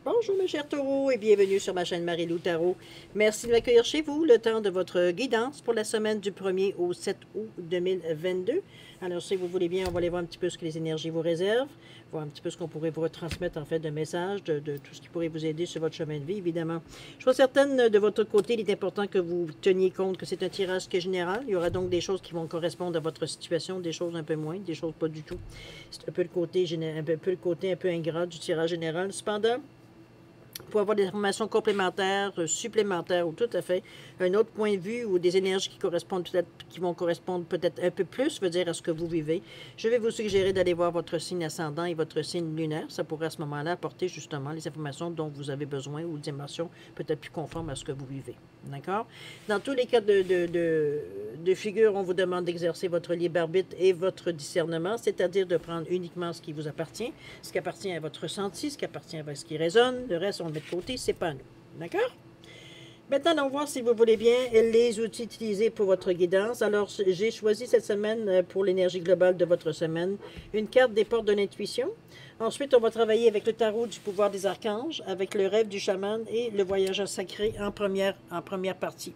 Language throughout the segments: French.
Bonjour mes chers taureaux et bienvenue sur ma chaîne Marie-Lou Tarot. Merci de m'accueillir chez vous le temps de votre guidance pour la semaine du 1er au 7 août 2022. Alors si vous voulez bien, on va aller voir un petit peu ce que les énergies vous réservent, voir un petit peu ce qu'on pourrait vous retransmettre en fait de messages, de tout ce qui pourrait vous aider sur votre chemin de vie évidemment. Je suis certaine de votre côté, il est important que vous teniez compte que c'est un tirage qui est général. Il y aura donc des choses qui vont correspondre à votre situation, des choses un peu moins, des choses pas du tout. C'est un peu le côté, un peu ingrat du tirage général. Cependant, pour avoir des informations complémentaires, supplémentaires ou tout à fait un autre point de vue ou des énergies qui correspondent peut-être, qui vont correspondre peut-être un peu plus, veut dire à ce que vous vivez. Je vais vous suggérer d'aller voir votre signe ascendant et votre signe lunaire. Ça pourrait à ce moment-là apporter justement les informations dont vous avez besoin ou des émotions peut-être plus conformes à ce que vous vivez. D'accord? Dans tous les cas de figure, on vous demande d'exercer votre libre arbitre et votre discernement, c'est-à-dire de prendre uniquement ce qui vous appartient, ce qui appartient à votre ressenti, ce qui appartient à ce qui résonne. Le reste, on le met de côté, c'est pas à nous. D'accord? Maintenant, allons voir si vous voulez bien les outils utilisés pour votre guidance. Alors, j'ai choisi cette semaine pour l'énergie globale de votre semaine une carte des portes de l'intuition. Ensuite, on va travailler avec le tarot du pouvoir des archanges, avec le rêve du chaman et le voyageur sacré en première partie.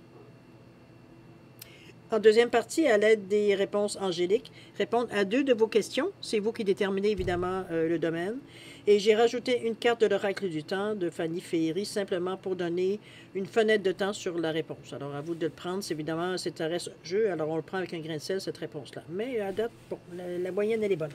En deuxième partie, à l'aide des réponses angéliques, répondre à 2 de vos questions. C'est vous qui déterminez évidemment le domaine. Et j'ai rajouté une carte de l'oracle du temps de Fanny Féery, simplement pour donner une fenêtre de temps sur la réponse. Alors, à vous de le prendre. Évidemment, c'est un reste jeu. Alors, on le prend avec un grain de sel, cette réponse-là. Mais à date, bon, la moyenne, elle est bonne.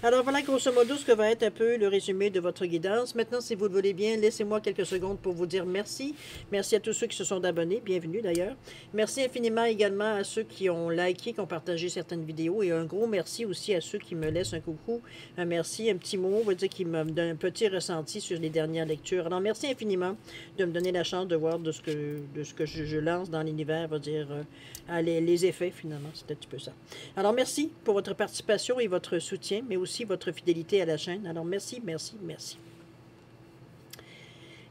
Alors, voilà grosso modo ce que va être un peu le résumé de votre guidance. Maintenant, si vous le voulez bien, laissez-moi quelques secondes pour vous dire merci. Merci à tous ceux qui se sont abonnés. Bienvenue d'ailleurs. Merci infiniment également à ceux qui ont liké, qui ont partagé certaines vidéos. Et un gros merci aussi à ceux qui me laissent un coucou, un merci, un petit mot, veut dire qui me donne un petit ressenti sur les dernières lectures. Alors, merci infiniment de me donner la chance de voir de ce que je lance dans l'univers, veut dire les effets finalement. C'est un petit peu ça. Alors, merci pour votre participation et votre soutien, mais aussi votre fidélité à la chaîne. Alors, merci, merci, merci.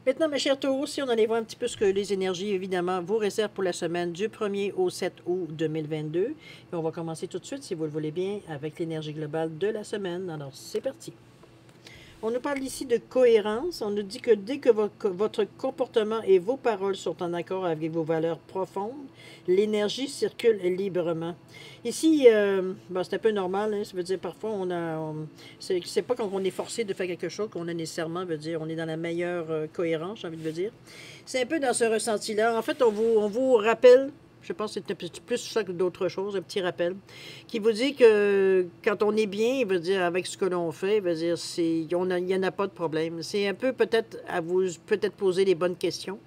Maintenant, mes chers taureaux, si on allait voir un petit peu ce que les énergies, évidemment, vous réservent pour la semaine du 1er au 7 août 2022. Et on va commencer tout de suite, si vous le voulez bien, avec l'énergie globale de la semaine. Alors, c'est parti. On nous parle ici de cohérence. On nous dit que dès que votre comportement et vos paroles sont en accord avec vos valeurs profondes, l'énergie circule librement. Ici, bon, c'est un peu normal. Hein, ça veut dire parfois, c'est pas quand on est forcé de faire quelque chose qu'on a nécessairement, veut dire, on est dans la meilleure cohérence, j'ai envie de vous dire. C'est un peu dans ce ressenti-là. En fait, on vous rappelle. Je pense que c'est plus ça que d'autres choses, un petit rappel, qui vous dit que quand on est bien, il veut dire avec ce que l'on fait, il veut dire il n'y en a pas de problème. C'est un peu peut-être à vous poser les bonnes questions.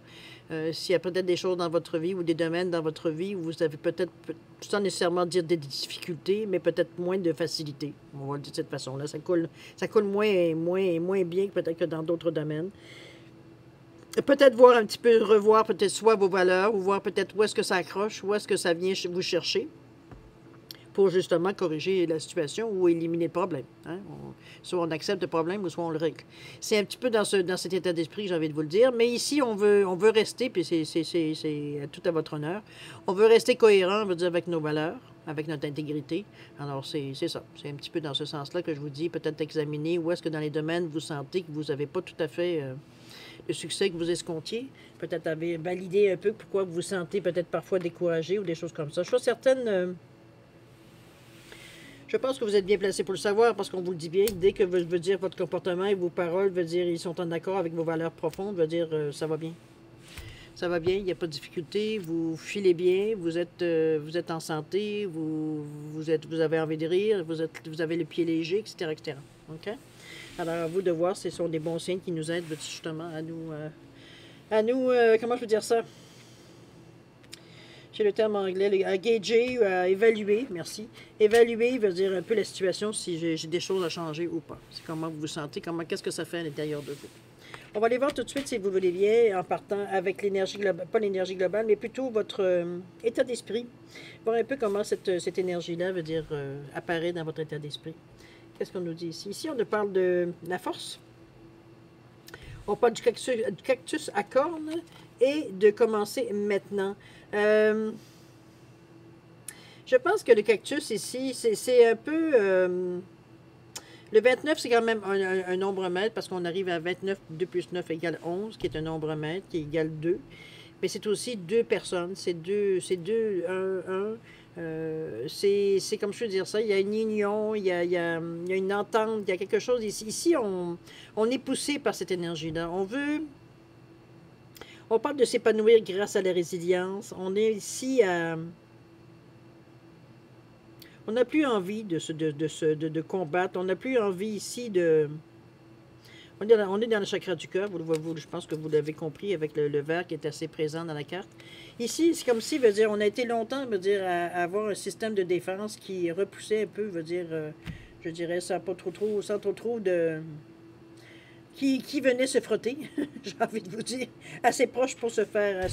S'il y a peut-être des choses dans votre vie ou des domaines dans votre vie où vous avez peut-être, sans nécessairement dire des difficultés, mais peut-être moins de facilité. On va le dire de cette façon-là. Ça coule moins bien peut-être que dans d'autres domaines. Peut-être voir un petit peu, revoir peut-être soit vos valeurs, ou voir peut-être où est-ce que ça accroche, où est-ce que ça vient vous chercher, pour justement corriger la situation ou éliminer le problème. Hein? Soit on accepte le problème, ou soit on le règle. C'est un petit peu dans cet état d'esprit que j'ai envie de vous le dire, mais ici, on veut rester, puis c'est tout à votre honneur, on veut rester cohérent, on veut dire, avec nos valeurs, avec notre intégrité. Alors, c'est ça. C'est un petit peu dans ce sens-là que je vous dis, peut-être examiner où est-ce que dans les domaines, vous sentez que vous n'avez pas tout à fait... le succès que vous escomptiez, peut-être avez validé un peu pourquoi vous vous sentez peut-être parfois découragé ou des choses comme ça. Je suis certaine, je pense que vous êtes bien placé pour le savoir parce qu'on vous le dit bien, dès que veut dire votre comportement et vos paroles, veut dire ils sont en accord avec vos valeurs profondes, veut dire ça va bien. Ça va bien, il n'y a pas de difficulté, vous filez bien, vous êtes en santé, vous avez envie de rire, vous avez le pied léger, etc., etc. OK? Alors, à vous de voir, ce sont des bons signes qui nous aident justement à nous, comment je peux dire ça? J'ai le terme anglais, à gager, à évaluer, merci. Évaluer veut dire un peu la situation, si j'ai des choses à changer ou pas. C'est comment vous vous sentez, qu'est-ce que ça fait à l'intérieur de vous. On va aller voir tout de suite, si vous voulez bien, en partant avec l'énergie globale, pas l'énergie globale, mais plutôt votre état d'esprit. Voir un peu comment cette énergie-là veut dire apparaît dans votre état d'esprit. Qu'est-ce qu'on nous dit ici? Ici, on nous parle de la force. On parle du cactus à cornes et de commencer maintenant. Je pense que le cactus ici, c'est un peu... Le 29, c'est quand même un nombre maître parce qu'on arrive à 29, 2 plus 9 égale 11, qui est un nombre maître, qui égale 2. Mais c'est aussi deux personnes, c'est comme je veux dire ça, il y a une union, il y a une entente, il y a quelque chose ici. Ici, on est poussé par cette énergie-là. On parle de s'épanouir grâce à la résilience. On est ici à... On n'a plus envie de combattre. On n'a plus envie ici de... On est dans le chakra du cœur. Je pense que vous l'avez compris avec le vert qui est assez présent dans la carte. Ici, c'est comme si, veut dire, on a été longtemps, veut dire, à avoir un système de défense qui repoussait un peu, veut dire, je dirais, sans trop de... Qui venait se frotter, j'ai envie de vous dire, assez proche pour se faire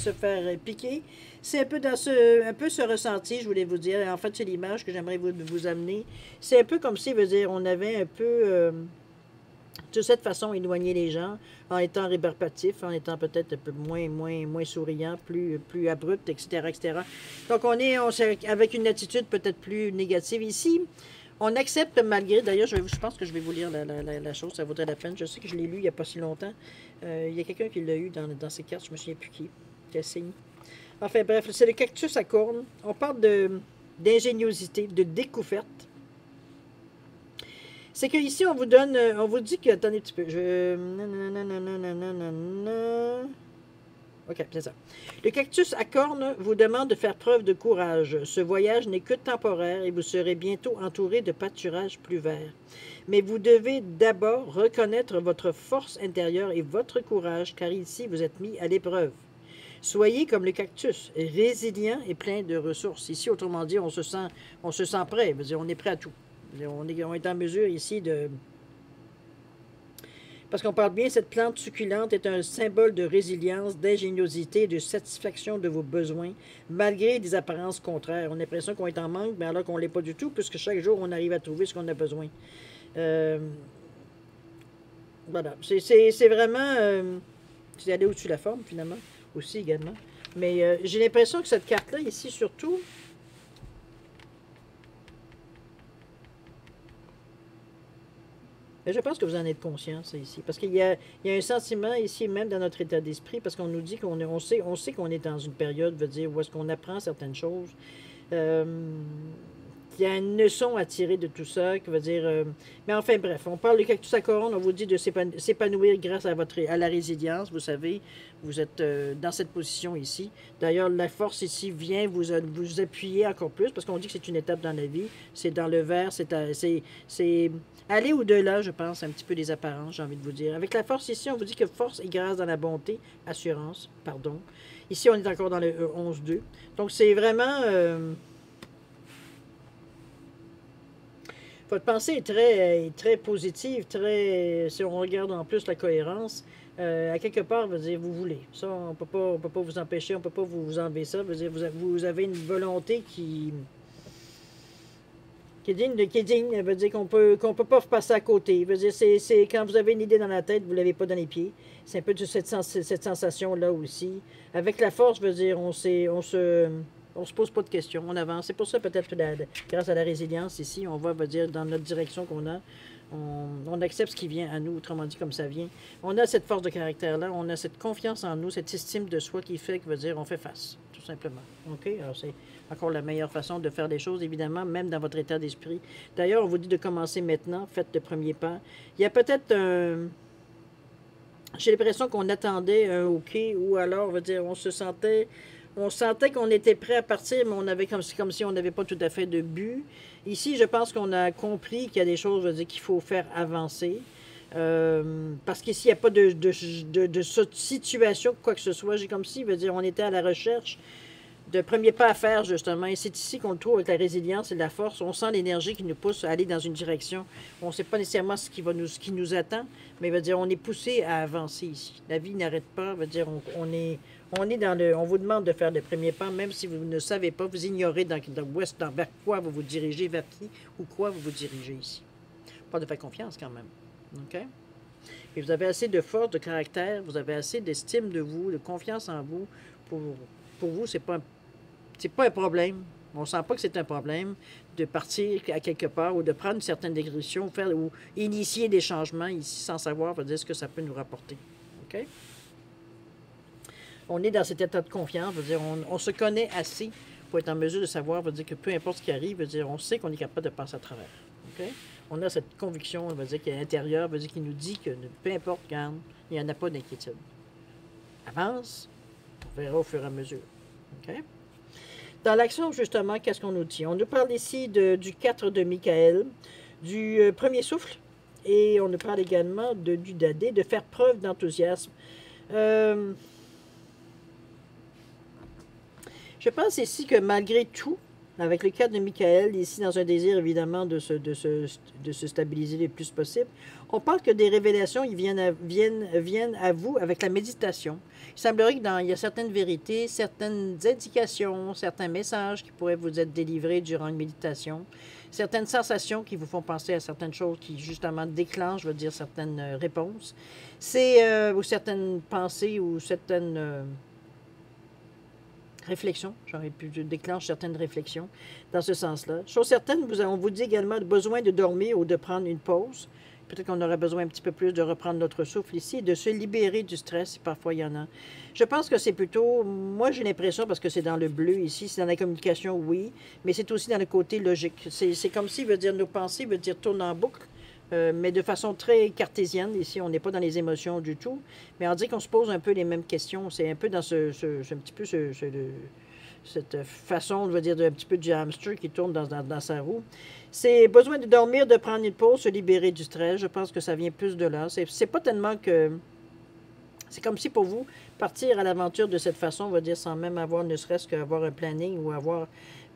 piquer. C'est un peu un peu ce ressenti, je voulais vous dire. En fait, c'est l'image que j'aimerais vous amener. C'est un peu comme si, veut dire, on avait un peu, de cette façon, éloigné les gens, en étant rébarbatif, en étant peut-être un peu moins souriant, plus abrupt, etc., etc. Donc, on est avec une attitude peut-être plus négative ici. On accepte malgré, d'ailleurs, je pense que je vais vous lire la chose, ça vaudrait la peine. Je sais que je l'ai lu il n'y a pas si longtemps. Il y a quelqu'un qui l'a eu dans ses cartes, je ne me souviens plus qui a signé. Enfin bref, c'est le cactus à cornes. On parle d'ingéniosité, de découverte. C'est qu'ici, on vous donne, on vous dit que, attendez un petit peu, OK, c'est ça. Le cactus à cornes vous demande de faire preuve de courage. Ce voyage n'est que temporaire et vous serez bientôt entouré de pâturages plus verts. Mais vous devez d'abord reconnaître votre force intérieure et votre courage, car ici, vous êtes mis à l'épreuve. Soyez comme le cactus, résilient et plein de ressources. Ici, autrement dit, on se sent prêt. On est prêt à tout. On est en mesure ici de... Parce qu'on parle bien, cette plante succulente est un symbole de résilience, d'ingéniosité, de satisfaction de vos besoins, malgré des apparences contraires. On a l'impression qu'on est en manque, mais alors qu'on ne l'est pas du tout, puisque chaque jour, on arrive à trouver ce qu'on a besoin. Voilà. C'est vraiment... c'est aller au-dessus de la forme, finalement, aussi également. Mais j'ai l'impression que cette carte-là, ici, surtout... Mais je pense que vous en êtes conscient, ça, ici. Parce qu'il y a un sentiment ici, même dans notre état d'esprit, parce qu'on nous dit on sait qu'on est dans une période, veut dire, où est-ce qu'on apprend certaines choses. Il y a une leçon à tirer de tout ça, qui veut dire... mais enfin, bref, on parle de cactus à couronne, on vous dit de s'épanouir grâce à la résilience. Vous savez, vous êtes dans cette position ici. D'ailleurs, la force ici vient vous appuyer encore plus, parce qu'on dit que c'est une étape dans la vie. C'est dans le vert, c'est aller au-delà, je pense, un petit peu des apparences, j'ai envie de vous dire. Avec la force ici, on vous dit que force est grâce dans la bonté, assurance, pardon. Ici, on est encore dans le 11-2. Donc, c'est vraiment... votre pensée est très positive, si on regarde en plus la cohérence, à quelque part, veut dire, vous voulez. Ça, on peut pas vous empêcher, on ne peut pas vous enlever ça. Veut dire, vous avez une volonté qui est digne, veut dire qu'on peut pas passer à côté. Veut dire, c'est quand vous avez une idée dans la tête, vous ne l'avez pas dans les pieds. C'est un peu de cette sensation-là aussi. Avec la force, veut dire, on se pose pas de questions, on avance. C'est pour ça peut-être que grâce à la résilience ici, on va, veut dire, dans notre direction qu'on a, on accepte ce qui vient à nous, autrement dit comme ça vient. On a cette force de caractère-là, on a cette confiance en nous, cette estime de soi qui fait que, veut dire, on fait face, tout simplement. OK? Alors c'est encore la meilleure façon de faire des choses, évidemment, même dans votre état d'esprit. D'ailleurs, on vous dit de commencer maintenant, faites le premier pas. Il y a peut-être un... J'ai l'impression qu'on attendait un OK, ou alors, on va dire, on sentait qu'on était prêt à partir, mais on avait comme si on n'avait pas tout à fait de but. Ici, je pense qu'on a compris qu'il y a des choses, je veux dire, qu'il faut faire avancer. Parce qu'ici, il n'y a pas de situation, quoi que ce soit. J'ai comme si, veut dire, on était à la recherche de premier pas à faire, justement. Et c'est ici qu'on le trouve avec la résilience et la force. On sent l'énergie qui nous pousse à aller dans une direction. On ne sait pas nécessairement ce qui nous attend, mais veut dire, on est poussé à avancer ici. La vie n'arrête pas. Veut dire, on vous demande de faire le premier pas, même si vous ne savez pas, vous ignorez vers quoi vous vous dirigez, vers qui ou quoi vous vous dirigez ici. Pas de faire confiance quand même. OK? Et vous avez assez de force, de caractère, vous avez assez d'estime de vous, de confiance en vous. Pour vous, c'est pas un problème. On ne sent pas que c'est un problème de partir à quelque part ou de prendre une certaine direction, faire ou initier des changements ici sans savoir dire ce que ça peut nous rapporter. OK? On est dans cet état de confiance, dire, on se connaît assez pour être en mesure de savoir, dire que peu importe ce qui arrive, dire, on sait qu'on est capable de passer à travers. Okay? On a cette conviction, dire, qui est à l'intérieur, dire, qui nous dit que peu importe quand, il n'y en a pas d'inquiétude. Avance, on verra au fur et à mesure. Okay? Dans l'action, justement, qu'est-ce qu'on nous dit? On nous parle ici du 4 de Michael, du premier souffle, et on nous parle également du dadé, de faire preuve d'enthousiasme. Je pense ici que malgré tout, avec le 4 de Michael, ici dans un désir évidemment de se stabiliser le plus possible, on parle que des révélations ils viennent à vous avec la méditation. Il semblerait qu'il y a certaines vérités, certaines indications, certains messages qui pourraient vous être délivrés durant une méditation, certaines sensations qui vous font penser à certaines choses qui justement déclenchent, je veux dire, certaines réponses. C'est ou certaines pensées ou certaines... réflexion, j'aurais pu déclencher certaines réflexions dans ce sens-là. Chose certaine, on vous dit également besoin de dormir ou de prendre une pause. Peut-être qu'on aurait besoin un petit peu plus de reprendre notre souffle ici, de se libérer du stress, si parfois il y en a. Je pense que c'est plutôt, moi j'ai l'impression, parce que c'est dans le bleu ici, c'est dans la communication, oui, mais c'est aussi dans le côté logique. C'est comme si, veut dire, nos pensées, veut dire, tournent en boucle, mais de façon très cartésienne. Ici, on n'est pas dans les émotions du tout, mais on dit qu'on se pose un peu les mêmes questions. C'est un peu dans un petit peu cette façon, je veux dire, un petit peu du hamster qui tourne dans sa roue. C'est besoin de dormir, de prendre une pause, se libérer du stress. Je pense que ça vient plus de là. C'est pas tellement que... C'est comme si pour vous, partir à l'aventure de cette façon, on va dire, sans même avoir ne serait-ce qu'avoir un planning ou avoir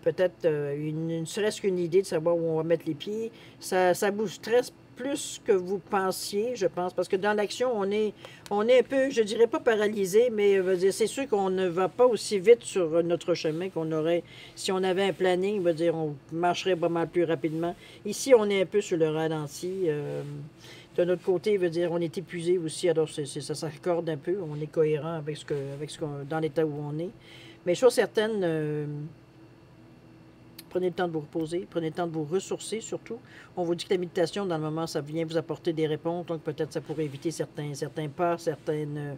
peut-être ne serait-ce qu'une idée de savoir où on va mettre les pieds, ça vous stresse plus que vous pensiez, je pense, parce que dans l'action, on est un peu, je dirais pas paralysé, mais c'est sûr qu'on ne va pas aussi vite sur notre chemin qu'on aurait, si on avait un planning, dire, on marcherait pas mal plus rapidement. Ici, on est un peu sur le ralenti. De notre côté, veut dire, on est épuisé aussi, alors ça s'accorde un peu, on est cohérent avec dans l'état où on est. Mais chose certaine, prenez le temps de vous reposer, prenez le temps de vous ressourcer surtout. On vous dit que la méditation, dans le moment, ça vient vous apporter des réponses, donc peut-être ça pourrait éviter certains pas, certaines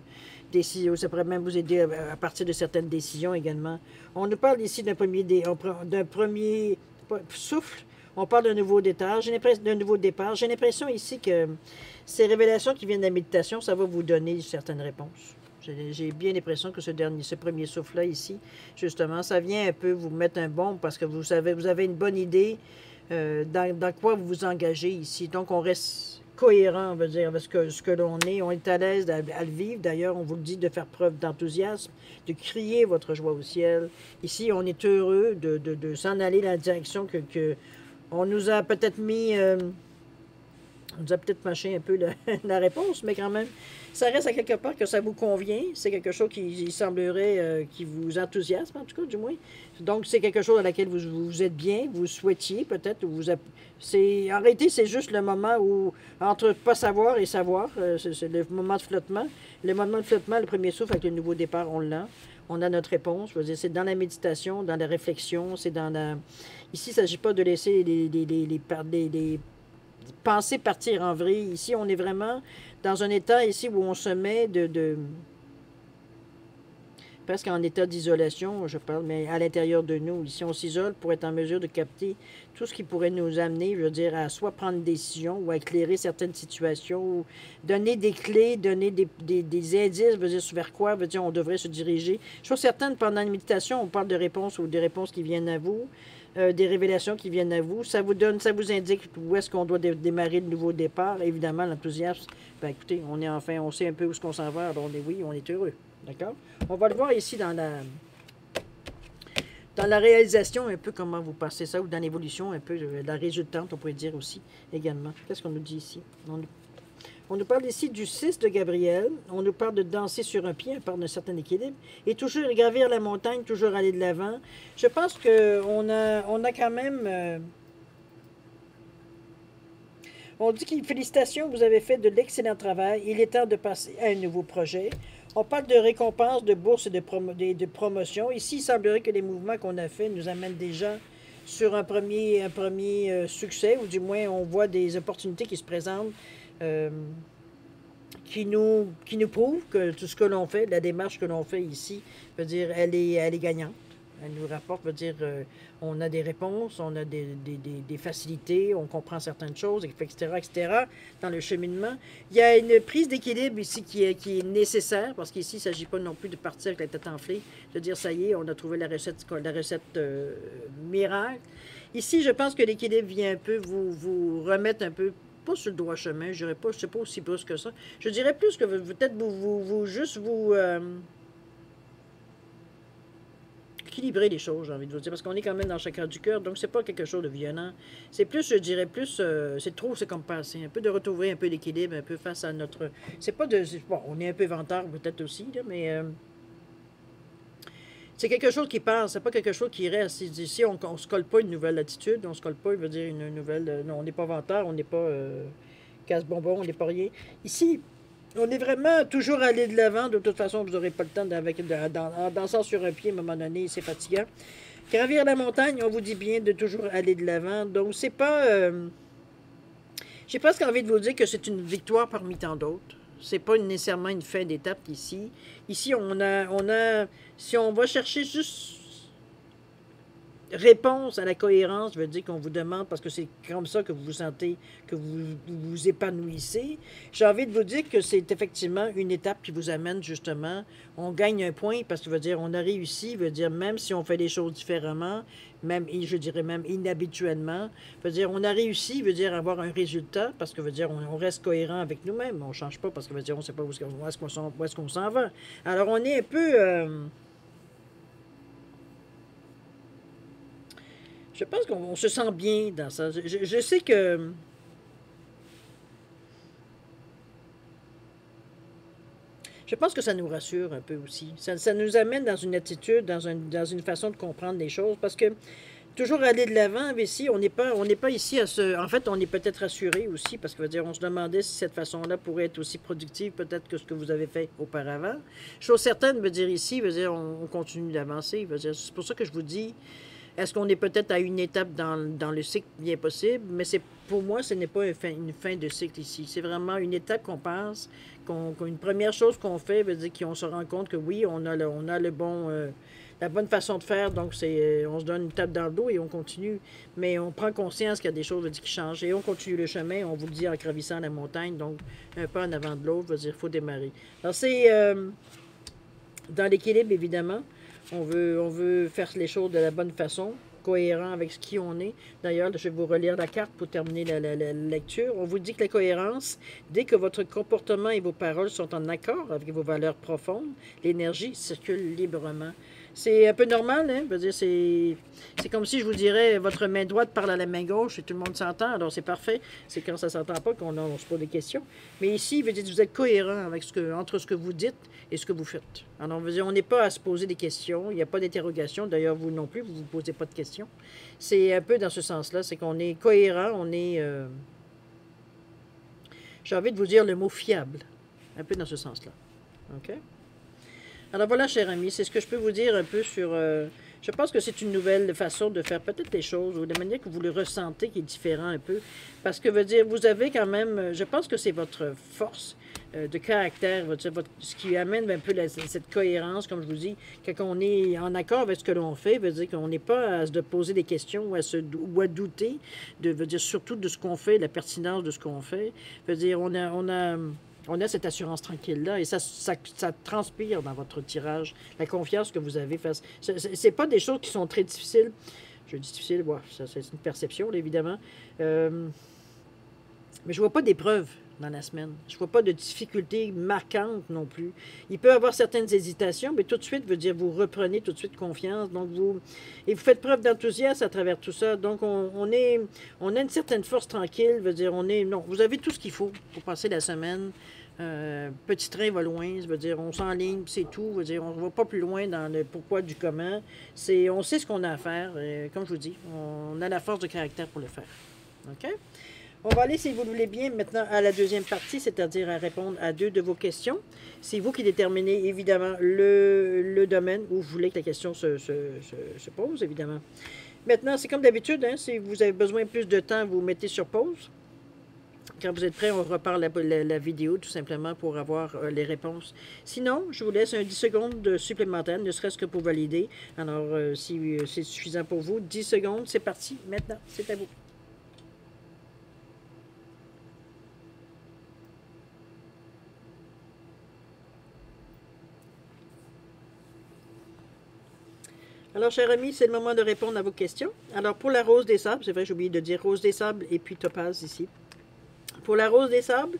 décisions, ça pourrait même vous aider à partir de certaines décisions également. On nous parle ici d'un premier souffle, on parle d'un nouveau départ. J'ai l'impression ici que ces révélations qui viennent de la méditation, ça va vous donner certaines réponses. J'ai bien l'impression que ce premier souffle-là ici, justement, ça vient un peu vous mettre un bon parce que vous avez une bonne idée dans quoi vous vous engagez ici. Donc, on reste cohérent, on veut dire, avec ce que l'on est. On est à l'aise à le vivre. D'ailleurs, on vous le dit de faire preuve d'enthousiasme, de crier votre joie au ciel. Ici, on est heureux de s'en aller dans la direction que on nous a peut-être mis... on nous a peut-être mâché un peu la réponse, mais quand même, ça reste à quelque part que ça vous convient. C'est quelque chose qui semblerait qui vous enthousiasme, en tout cas, du moins. Donc, c'est quelque chose à laquelle vous êtes bien, vous souhaitiez peut-être. En réalité, c'est juste le moment où, entre pas savoir et savoir, c'est le moment de flottement. Le moment de flottement, le premier souffle avec le nouveau départ, on l'a. On a notre réponse. Je veux dire, c'est dans la méditation, dans la réflexion, c'est dans la... Ici, il ne s'agit pas de laisser les penser partir en vrille. Ici, on est vraiment dans un état ici où on se met presque en état d'isolation, je parle, mais à l'intérieur de nous. Ici, on s'isole pour être en mesure de capter tout ce qui pourrait nous amener, je veux dire, à soit prendre une décision ou à éclairer certaines situations, ou donner des clés, donner des indices, veut dire, vers quoi, veut dire, on devrait se diriger. Je suis certaine, pendant la méditation, on parle de réponses ou des réponses qui viennent à vous. Des révélations qui viennent à vous. Ça vous indique où est-ce qu'on doit démarrer le nouveau départ. Évidemment, l'enthousiasme, ben écoutez, on sait un peu où est-ce qu'on s'en va, alors on est heureux. D'accord? On va le voir ici dans la réalisation, un peu comment vous passez ça, ou dans l'évolution, un peu la résultante, on pourrait dire aussi, également. Qu'est-ce qu'on nous dit ici? On nous parle ici du 6 de Gabriel. On nous parle de danser sur un pied, on parle d'un certain équilibre. Et toujours gravir la montagne, toujours aller de l'avant. Je pense qu'on a quand même... on dit que félicitations, vous avez fait de l'excellent travail. Il est temps de passer à un nouveau projet. On parle de récompenses, de bourses et de promotions. Ici, il semblerait que les mouvements qu'on a faits nous amènent déjà sur un premier succès, ou du moins on voit des opportunités qui se présentent, euh, qui nous prouvent que tout ce que l'on fait, la démarche que l'on fait ici, veut dire, elle est gagnante. Elle nous rapporte, veut dire, on a des réponses, on a des facilités, on comprend certaines choses, etc., etc., dans le cheminement. Il y a une prise d'équilibre ici qui est nécessaire, parce qu'ici, il ne s'agit pas non plus de partir avec la tête enflée, de dire, ça y est, on a trouvé la recette miracle. Ici, je pense que l'équilibre vient un peu vous remettre un peu, pas sur le droit chemin, je dirais pas, je sais pas aussi brusque que ça. Je dirais plus que peut-être juste vous équilibrer les choses, j'ai envie de vous dire, parce qu'on est quand même dans chacun du cœur, donc c'est pas quelque chose de violent. C'est plus, je dirais plus, c'est trop, c'est comme passer, un peu de retrouver un peu l'équilibre, un peu face à notre... C'est pas de... Bon, on est un peu vantard peut-être aussi, là, mais... c'est quelque chose qui passe, c'est pas quelque chose qui reste. Ici, on ne se colle pas une nouvelle attitude, on se colle pas, il veut dire une nouvelle... non, on n'est pas vantard, on n'est pas casse-bonbon, on n'est pas rien. Ici, on est vraiment toujours allé de l'avant. De toute façon, vous n'aurez pas le temps en dansant sur un pied, à un moment donné, c'est fatigant. Gravir la montagne, on vous dit bien de toujours aller de l'avant. Donc, c'est pas... j'ai presque envie de vous dire que c'est une victoire parmi tant d'autres. C'est pas nécessairement une fin d'étape ici. Ici, si on va chercher juste réponse à la cohérence, veut dire qu'on vous demande, parce que c'est comme ça que vous vous sentez, que vous épanouissez. J'ai envie de vous dire que c'est effectivement une étape qui vous amène justement, on gagne un point, parce que veut dire on a réussi, veut dire même si on fait les choses différemment, même, je dirais même inhabituellement, veut dire on a réussi, veut dire avoir un résultat, parce que veut dire on reste cohérent avec nous-mêmes, on ne change pas, parce que veut dire on ne sait pas où est-ce qu'on s'en va. Alors on est un peu... je pense qu'on se sent bien dans ça. Je sais que... Je pense que ça nous rassure un peu aussi. Ça nous amène dans une attitude, dans une façon de comprendre les choses, parce que toujours aller de l'avant, mais ici, on n'est pas ici à se... En fait, on est peut-être rassuré aussi, parce que veut dire, on se demandait si cette façon-là pourrait être aussi productive peut-être que ce que vous avez fait auparavant. Chose certaine, veut dire ici, veut dire, on continue d'avancer. C'est pour ça que je vous dis... Est-ce qu'on est peut-être à une étape dans le cycle bien possible? Mais pour moi, ce n'est pas une fin de cycle ici. C'est vraiment une étape qu'on passe, une première chose qu'on fait, veut dire qu'on se rend compte que oui, on a le bon, la bonne façon de faire. Donc, on se donne une tape dans le dos et on continue. Mais on prend conscience qu'il y a des choses qui changent. Et on continue le chemin, on vous le dit en gravissant la montagne. Donc, un pas en avant de l'autre, veut dire qu'il faut démarrer. Alors, c'est dans l'équilibre, évidemment. On veut faire les choses de la bonne façon, cohérent avec ce qui on est. D'ailleurs, je vais vous relire la carte pour terminer la lecture. On vous dit que la cohérence, dès que votre comportement et vos paroles sont en accord avec vos valeurs profondes, l'énergie circule librement. C'est un peu normal, hein? Je veux dire, c'est comme si je vous dirais, votre main droite parle à la main gauche et tout le monde s'entend, alors c'est parfait. C'est quand ça ne s'entend pas qu'on se pose des questions. Mais ici, vous êtes cohérent avec entre ce que vous dites et ce que vous faites. Alors, on n'est pas à se poser des questions, il n'y a pas d'interrogation. D'ailleurs, vous non plus, vous ne vous posez pas de questions. C'est un peu dans ce sens-là, c'est qu'on est cohérent, on est... j'ai envie de vous dire le mot fiable. Un peu dans ce sens-là. OK? Alors voilà, cher ami, c'est ce que je peux vous dire un peu sur... je pense que c'est une nouvelle façon de faire peut-être les choses, ou de manière que vous le ressentez qui est différent un peu. Parce que, veut dire, vous avez quand même... Je pense que c'est votre force de caractère, ce qui amène un peu cette cohérence, comme je vous dis, quand on est en accord avec ce que l'on fait, veut dire qu'on n'est pas à se poser des questions ou à douter, veut dire surtout de ce qu'on fait, la pertinence de ce qu'on fait. Veut dire, on a cette assurance tranquille-là et ça transpire dans votre tirage, la confiance que vous avez face. C'est pas des choses qui sont très difficiles. Je dis difficile, ouais, c'est une perception, là, évidemment. Mais je vois pas d'épreuves dans la semaine. Je vois pas de difficultés marquantes non plus. Il peut y avoir certaines hésitations, mais tout de suite, veut dire, vous reprenez tout de suite confiance. Donc, vous faites preuve d'enthousiasme à travers tout ça. Donc, on a une certaine force tranquille, veut dire, non, vous avez tout ce qu'il faut pour passer la semaine. Petit train va loin, ça veut dire on s'enligne, c'est tout, veut dire on ne va pas plus loin dans le pourquoi du comment. On sait ce qu'on a à faire, comme je vous dis, on a la force de caractère pour le faire. OK? On va aller, si vous le voulez bien, maintenant à la deuxième partie, c'est-à-dire à répondre à 2 de vos questions. C'est vous qui déterminez, évidemment, le domaine où vous voulez que la question se pose, évidemment. Maintenant, c'est comme d'habitude, hein, si vous avez besoin de plus de temps, vous mettez sur pause. Quand vous êtes prêts, on repart la vidéo tout simplement pour avoir les réponses. Sinon, je vous laisse un 10 secondes supplémentaires, ne serait-ce que pour valider. Alors, si c'est suffisant pour vous, 10 secondes, c'est parti. Maintenant, c'est à vous. Alors, chers amis, c'est le moment de répondre à vos questions. Alors, pour la rose des sables, c'est vrai, j'ai oublié de dire rose des sables et puis topaz ici. Pour la rose des sables,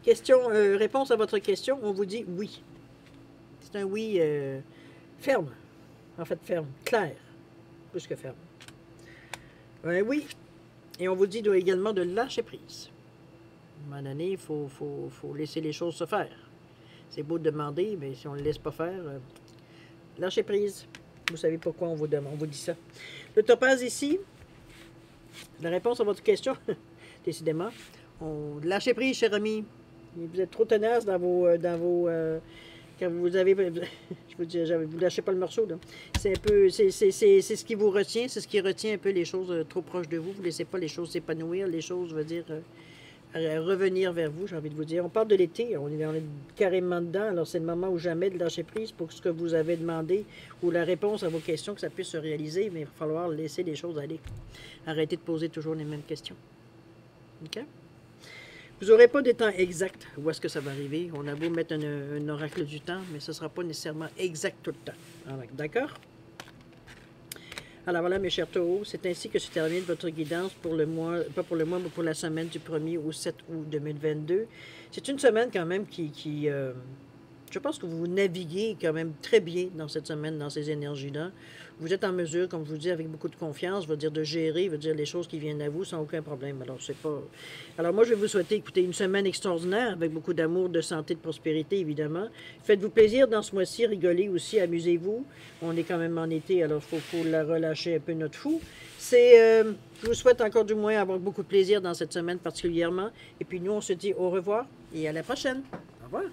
réponse à votre question, on vous dit oui. C'est un oui ferme. En fait, ferme, clair, plus que ferme. Un oui. Et on vous dit également de lâcher prise. À un moment donné, il faut laisser les choses se faire. C'est beau de demander, mais si on ne le laisse pas faire, lâchez prise. Vous savez pourquoi on vous dit ça. Le topaz ici, la réponse à votre question, décidément, lâchez prise, cher ami. Vous êtes trop tenace dans vos quand vous avez, je vous dis, vous lâchez pas le morceau, là. C'est un peu, c'est ce qui vous retient, c'est ce qui retient un peu les choses trop proches de vous. Vous ne laissez pas les choses s'épanouir, les choses, veut dire, revenir vers vous, j'ai envie de vous dire. On parle de l'été, on est carrément dedans, alors c'est le moment ou jamais de lâcher prise pour ce que vous avez demandé ou la réponse à vos questions, que ça puisse se réaliser, mais il va falloir laisser les choses aller. Arrêtez de poser toujours les mêmes questions. OK? Vous n'aurez pas des temps exacts où est-ce que ça va arriver. On a beau mettre un oracle du temps, mais ce ne sera pas nécessairement exact tout le temps. D'accord? Alors voilà, mes chers taureaux, c'est ainsi que se termine votre guidance pour le mois, pas pour le mois, mais pour la semaine du 1er au 7 août 2022. C'est une semaine quand même je pense que vous naviguez quand même très bien dans cette semaine, dans ces énergies-là. Vous êtes en mesure, comme je vous dis, avec beaucoup de confiance, veut dire de gérer, veut dire les choses qui viennent à vous sans aucun problème. Alors, c'est pas... Alors, moi, je vais vous souhaiter, écoutez, une semaine extraordinaire, avec beaucoup d'amour, de santé, de prospérité, évidemment. Faites-vous plaisir dans ce mois-ci, rigolez aussi, amusez-vous. On est quand même en été, alors il faut la relâcher un peu notre fou. Je vous souhaite encore du moins avoir beaucoup de plaisir dans cette semaine particulièrement. Et puis, nous, on se dit au revoir et à la prochaine. Au revoir.